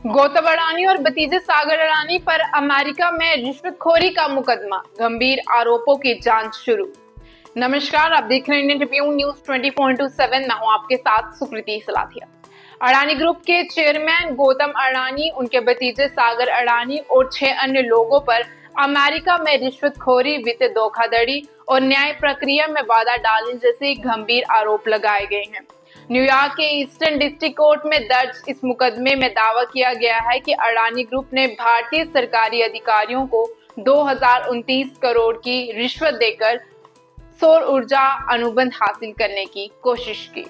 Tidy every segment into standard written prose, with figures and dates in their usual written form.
गौतम अडानी और भतीजे सागर अडानी पर अमेरिका में रिश्वतखोरी का मुकदमा, गंभीर आरोपों की जांच शुरू। नमस्कार, आप देख रहे हैं इंडियन ट्रिब्यून न्यूज 24/7। मैं हूं आपके साथ सुकृति सलाथिया। अडानी ग्रुप के चेयरमैन गौतम अडानी, उनके भतीजे सागर अडानी और 6 अन्य लोगों पर अमेरिका में रिश्वतखोरी, वित्तीय धोखाधड़ी और न्याय प्रक्रिया में बाधा डालने जैसे गंभीर आरोप लगाए गए हैं। न्यूयॉर्क के ईस्टर्न डिस्ट्रिक्ट कोर्ट में दर्ज इस मुकदमे में दावा किया गया है कि अडानी ग्रुप ने भारतीय सरकारी अधिकारियों को 2029 करोड़ की रिश्वत देकर सौर ऊर्जा अनुबंध हासिल करने की कोशिश की।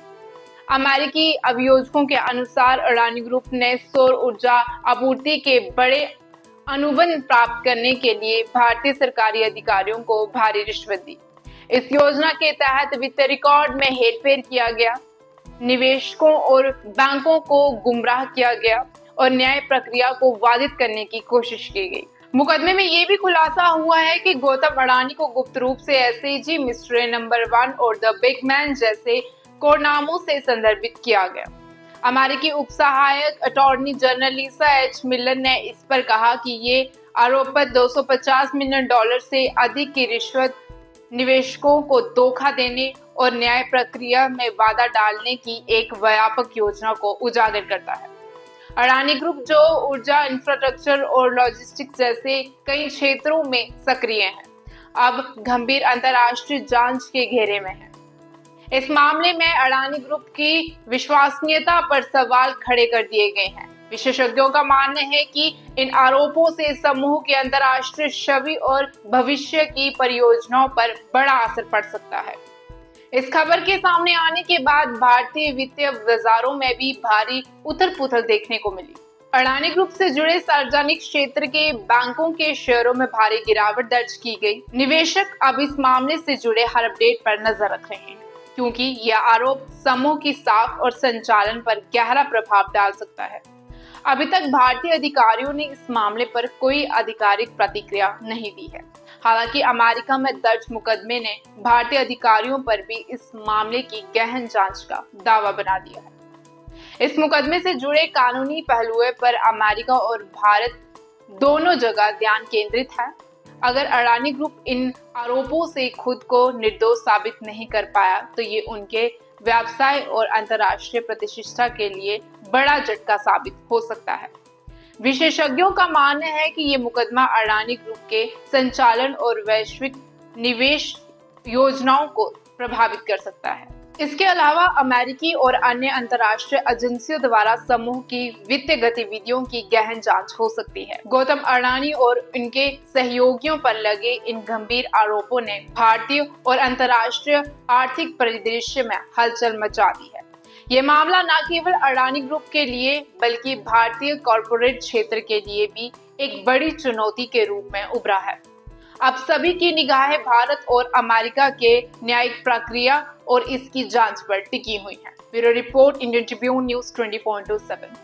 अमेरिकी अभियोजकों के अनुसार अडानी ग्रुप ने सौर ऊर्जा आपूर्ति के बड़े अनुबंध प्राप्त करने के लिए भारतीय सरकारी अधिकारियों को भारी रिश्वत दी। इस योजना के तहत वित्तीय रिकॉर्ड में हेरफेर किया गया, निवेशकों और बैंकों को गुमराह किया गया और न्याय प्रक्रिया को बाधित करने की कोशिश की गई। मुकदमे में ये भी खुलासा हुआ है कि गौतम अडानी को गुप्त रूप से एसएजी, मिस्टर नंबर 1 और द बिग मैन जैसे कोड नामों से संदर्भित किया गया। अमेरिकी उप सहायक अटॉर्नी जनरल लिसा एच मिलर ने इस पर कहा कि ये आरोप पत्र $250 मिलियन से अधिक की रिश्वत, निवेशकों को धोखा देने और न्याय प्रक्रिया में बाधा डालने की एक व्यापक योजना को उजागर करता है। अडानी ग्रुप, जो ऊर्जा, इंफ्रास्ट्रक्चर और लॉजिस्टिक्स जैसे कई क्षेत्रों में सक्रिय है, अब गंभीर अंतर्राष्ट्रीय जांच के घेरे में है। इस मामले में अडानी ग्रुप की विश्वसनीयता पर सवाल खड़े कर दिए गए हैं। विशेषज्ञों का मानना है कि इन आरोपों से समूह की अंतर्राष्ट्रीय छवि और भविष्य की परियोजनाओं पर बड़ा असर पड़ सकता है। इस खबर के सामने आने के बाद भारतीय वित्तीय बाजारों में भी भारी उथल-पुथल देखने को मिली। अडानी ग्रुप से जुड़े सार्वजनिक क्षेत्र के बैंकों के शेयरों में भारी गिरावट दर्ज की गई। निवेशक अब इस मामले से जुड़े हर अपडेट पर नजर रख रहे हैं, क्योंकि यह आरोप समूह की साख और संचालन पर गहरा प्रभाव डाल सकता है। अभी तक भारतीय अधिकारियों ने इस मामले पर कोई आधिकारिक प्रतिक्रिया नहीं दी है। हालांकि अमेरिका में दर्ज मुकदमे ने भारतीय अधिकारियों पर भी इस मामले की गहन जांच का दावा बना दिया है। इस मुकदमे से जुड़े कानूनी पहलुओं पर अमेरिका और भारत दोनों जगह ध्यान केंद्रित है। अगर अडानी ग्रुप इन आरोपों से खुद को निर्दोष साबित नहीं कर पाया तो ये उनके व्यवसाय और अंतर्राष्ट्रीय प्रतिष्ठा के लिए बड़ा झटका साबित हो सकता है। विशेषज्ञों का मानना है कि ये मुकदमा अडानी ग्रुप के संचालन और वैश्विक निवेश योजनाओं को प्रभावित कर सकता है। इसके अलावा अमेरिकी और अन्य अंतर्राष्ट्रीय एजेंसियों द्वारा समूह की वित्तीय गतिविधियों की गहन जांच हो सकती है। गौतम अडानी और उनके सहयोगियों पर लगे इन गंभीर आरोपों ने भारतीय और अंतर्राष्ट्रीय आर्थिक परिदृश्य में हलचल मचा दी है। ये मामला न केवल अडानी ग्रुप के लिए बल्कि भारतीय कॉर्पोरेट क्षेत्र के लिए भी एक बड़ी चुनौती के रूप में उभरा है। अब सभी की निगाहें भारत और अमेरिका के न्यायिक प्रक्रिया और इसकी जांच पर टिकी हुई है। Bureau report, Indian Tribune news 24/7।